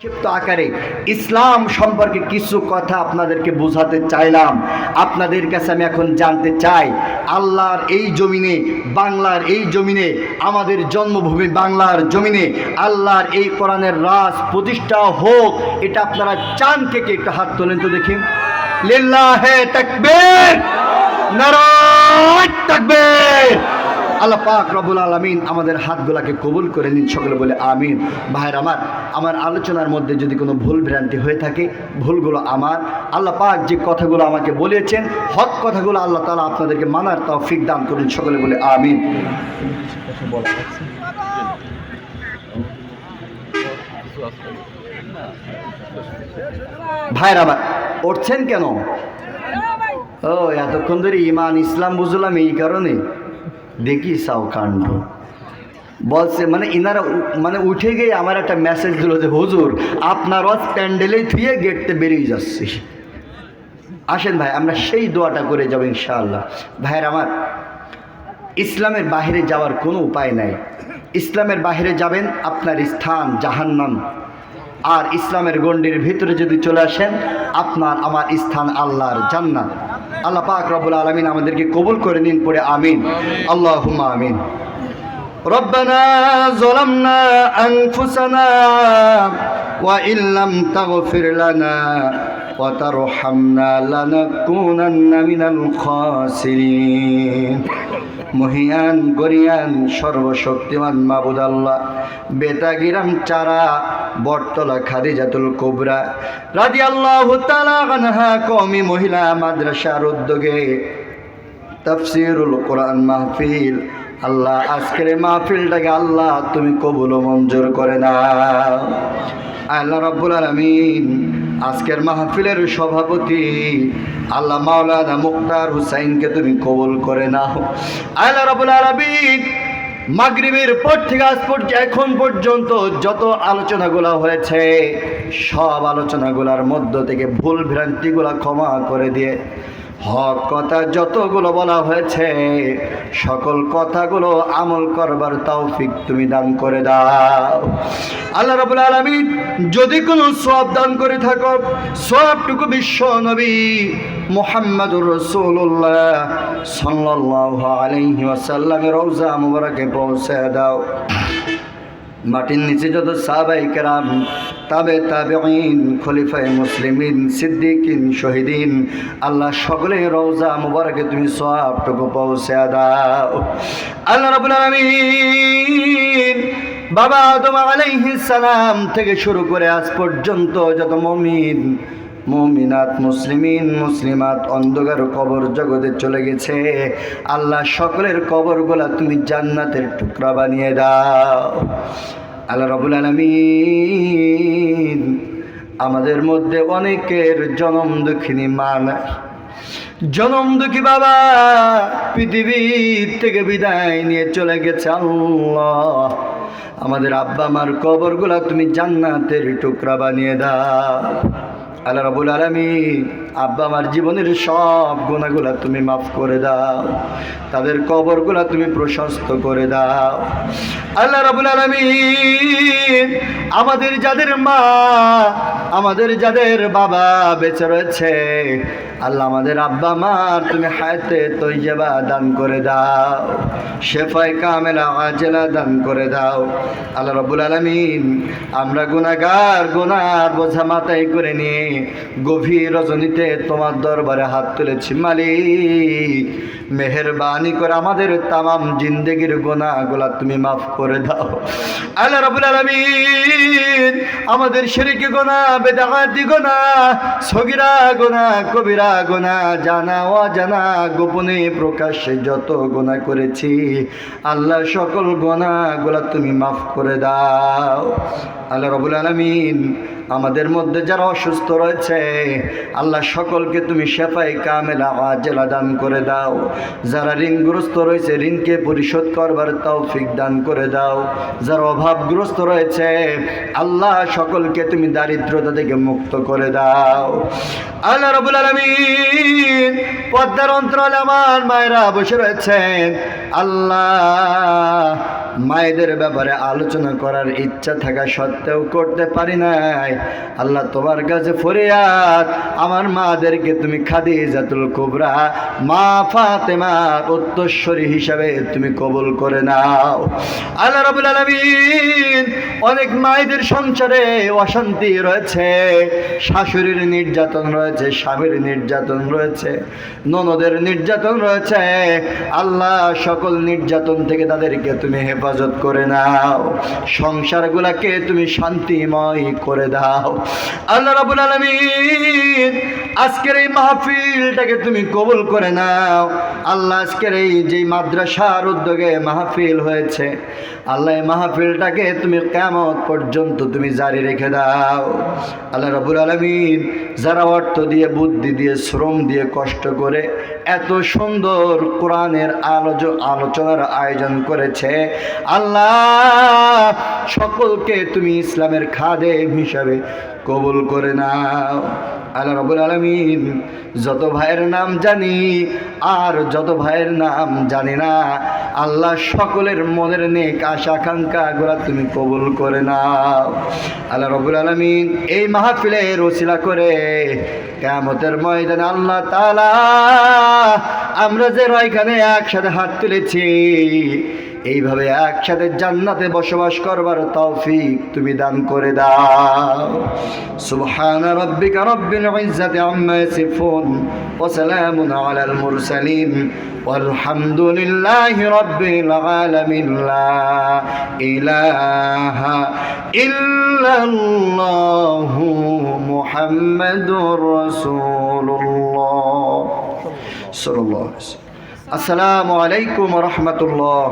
সংক্ষিপ্ত আকারে ইসলাম সম্পর্কে কিছু কথা আপনাদেরকে বোঝাতে চাইলাম। আপনাদের কাছে আমি এখন জানতে চাই, আল্লাহর এই জমিনে, বাংলার এই জমিনে, আমাদের জন্মভূমি বাংলার জমিনে আল্লাহর এই কোরআনের রাজ প্রতিষ্ঠা হোক, এটা আপনারা চান কে কে? একটু হাত তোলেন তো দেখি। লিল্লাহে তাকবীর, নারায়ে তাকবীর। আল্লাহ পাক রব্বুল আলামিন আমাদের হাতগুলাকে কবুল করে নিন, সকলে বলে আমিন। ভাইয়ের আমার আলোচনার মধ্যে যদি কোনো ভুল ভ্রান্তি হয়ে থাকে, ভুলগুলো আমার। আল্লাহ পাক যে কথাগুলো আমাকে বলেছেন, হক কথাগুলো আল্লাহ তাআলা আপনাদেরকে মানার তৌফিক দান করুন, সকলে বলে আমিন। ভাইয়ের আমার উঠছেন কেন? ও এতক্ষণ ধরে ইমান ইসলাম বুঝলাম, এই কারণে দেখি সাও কাণ্ড বলছে, মানে ইনারা মানে উঠে গিয়ে আমার একটা মেসেজ দিল যে হুজুর আপনার ওয়াজ প্যান্ডেলেই থুয়ে গেটতে বেরিয়ে যাচ্ছে। আসেন ভাই, আমরা সেই দোয়াটা করে যাব ইনশাআল্লাহ। ভাইয়ের আমার, ইসলামের বাহিরে যাওয়ার কোনো উপায় নাই। ইসলামের বাহিরে যাবেন, আপনার স্থান জাহান্নাম। আর ইসলামের গণ্ডির ভিতরে যদি চলে আসেন, আপনার আমার স্থান আল্লাহর জান্নাত। আল্লাহ পাক রব্বুল আলামিন আমাদেরকে কবুল করে নিন, পড়ে আমিন, আল্লাহুম্মা আমিন। রব্বানা যালামনা আনফুসানা ওয়া ইল্লাম তাগফির লানা ওয়া তারহামনা লানাকুনান্না মিনাল খাসিরিন। মহিয়ান গরিয়ান সর্বশক্তিমান মাবুদ আল্লাহ, বেতাগিরাম চারা বটতলা খাদিজাতুল কুবরা রাদিয়াল্লাহু তাআলা আনহা কওমি মহিলা মাদ্রাসার উদ্যোগে তাফসীরুল কোরআন মাহফিল, আল্লাহ আজকের মাহফিলটাকে আল্লাহ তুমি কবুল ও মঞ্জুর করে নাও। আল্লাহ রাব্বুল আলামিন আজকের মাহফিলের সভাপতি আল্লাহ মাওলানা মুক্তার হুসাইনকে তুমি কবুল করে নাও। আল্লাহ রাব্বুল আলামিন মাগরিবের পর থেকে আজ পর্যন্ত এখন পর্যন্ত যত আলোচনাগুলো হয়েছে, সব আলোচনাগুলোর মধ্য থেকে ভুল ভ্রান্তিগুলো ক্ষমা করে দিয়ে হক কথা যতগুলো বলা হয়েছে, সকল কথাগুলো আমল করবার তৌফিক তুমি দান করে দাও। আল্লাহ রাব্বুল আলামিন যদি কোনো সওয়াব দান করে থাকো, সওয়াবটুকু বিশ্ব নবী মুহাম্মদুর রাসূলুল্লাহ সাল্লাল্লাহু আলাইহি ওয়াসাল্লামের রওজা মুবারকে পৌঁছে দাও। মাটির নিচে যত সাহাবায়ে কেরাম, তাবেঈন, খলিফায়ে মুসলিমিন, সিদ্দিকিন, শহীদিন, আল্লাহ সকলের রওজা মুবারকে তুমি সওয়াবটুকু পৌঁছে দাও। আল্লাহ রাব্বুল আলামিন বাবা আদম আলাইহিস সালাম থেকে শুরু করে আজ পর্যন্ত যত মুমিন মুমিনাত, মুসলিমিন, মুসলিমাত অন্ধকার কবর জগতে চলে গেছে, আল্লাহ সকলের কবরগুলা তুমি জান্নাতের টুকরা বানিয়ে দাও। আল্লাহ রাব্বুল আলামিন আমাদের মধ্যে অনেকের জনম দুঃখিনী মা নাই, জনম দুঃখী বাবা পৃথিবী থেকে বিদায় নিয়ে চলে গেছে। আল্লাহ আমাদের আব্বা মার কবরগুলা তুমি জান্নাতের টুকরা বানিয়ে দাও। আল্লাহ রাব্বুল আলামিন আব্বা আমার জীবনের সব গুনাহগুলা তুমি মাফ করে দাও, তাদের কবরগুলা তুমি প্রশস্ত করে দাও। আল্লাহ রাব্বুল আলামিন আমাদের যাদের মা, আমাদের যাদের বাবা বেঁচে রয়েছে, আল্লাহ আমাদের আব্বা মার তুমি হায়াতে তৈয়বা দান করে দাও, শেফায়ে কামেলা আজেলা দান করে দাও। আল্লাহ রাব্বুল আলামিন আমরা গুনাহগার, গুনার বোঝা মাথায় করে নিয়ে গভীর রজনীতে তোমার দরবারে হাত তুলেছি। মালিক মেহেরবানি করে আমাদের তামাম জিন্দেগির গুনাহগুলা তুমি মাফ করে দাও। আল্লাহ রাব্বুল আলামিন আমাদের শিরকি গুনাহ, বেদাতি গুনাহ, সগীরা গুনাহ, কবিরা গুনাহ, জানা অজানা, গোপনে প্রকাশ্যে যত গুনাহ করেছি, আল্লাহ সকল গুনাহগুলা তুমি মাফ করে দাও। আল্লাহ রাব্বুল আলামিন আমাদের মধ্যে যারা অসুস্থ রয়েছে, আল্লাহ সকলকে তুমি শেফায়ে কামেলা আজেলা দান করে দাও। যারা ঋণগ্রস্ত রয়েছে, ঋণকে পরিশোধ করবার তৌফিক দান করে দাও। যারা অভাবগ্রস্ত রয়েছে, আল্লাহ সকলকে তুমি দারিদ্রতা থেকে মুক্ত করে দাও। আল্লাহ রাব্বুল আলামিন পদ্মার অন্তরালে আমার মায়েরা বসে রয়েছেন, আল্লাহ মায়েদের ব্যাপারে আলোচনা করার ইচ্ছা থাকা সত্ত্বেও করতে পারি নাই। আল্লাহ তোমার কাছে ফরিয়াদ, আমার মাদেরকে তুমি খাদিজাতুল কুবরা মা ফাতেমার উত্তরসূরি হিসাবে তুমি কবুল করে নাও। আল্লাহ রাব্বুল আলামিন, অনেক মায়েদের সংসারে অশান্তি রয়েছে, শাশুড়ির নির্যাতন রয়েছে, স্বামীর নির্যাতন রয়েছে, ননদের নির্যাতন রয়েছে। আল্লাহ সকল নির্যাতন থেকে তাদেরকে তুমি হেফাজত করে নাও, সংসারগুলোকে তুমি শান্তিময় করে দাও। আল্লাহ রাব্বুল আলামিন, আজকের এই মাহফিলটাকে তুমি কবুল করে নাও। আল্লাহ আজকের এই যে মাদ্রাসার উদ্যোগে মাহফিল হয়েছে, আল্লাহ এই মাহফিলটাকে তুমি কিয়ামত পর্যন্ত তুমি জারি রেখে দাও। আল্লাহ রাব্বুল আলামিন, যারা অর্থ দিয়ে, বুদ্ধি দিয়ে, শ্রম দিয়ে, কষ্ট করে এত সুন্দর কোরআনের আলোচনার আয়োজন করেছে, আল্লাহ সকলকে তুমি ইসলামের খাদেম হিসাবে কবুল করে নাও। আল্লাহ রাব্বুল আলামিন, যত ভাইয়ের নাম জানি আর যত ভাইয়ের নাম জানি না, আল্লাহ সকলের মনের নেক আশা আকাঙ্ক্ষাগুলো তুমি কবুল করে নাও। আল্লাহ রাব্বুল আলামিন, এই মাহফিলের ওসিলা করে কিয়ামতের ময়দানে আল্লাহ তাআলা আমরা যে এখানে একসাথে হাত তুলেছি, এইভাবে একসাথে জান্নাতে বসবাস করবার তৌফিক তুমি দান করে দাও। সুবহানা রাব্বিকা রাব্বিল ইজ্জাতি আম্মা ইয়াসিফুন ওয়া সালামুন আলাল মুরসালিন ওয়ালহামদুলিল্লাহি রাব্বিল আলামিন। লা ইলাহা ইল্লাল্লাহু মুহাম্মাদুর রাসূলুল্লাহ সাল্লাল্লাহু আলাইহি ওয়াসাল্লাম। আসসালামু আলাইকুম ওয়া রাহমাতুল্লাহ।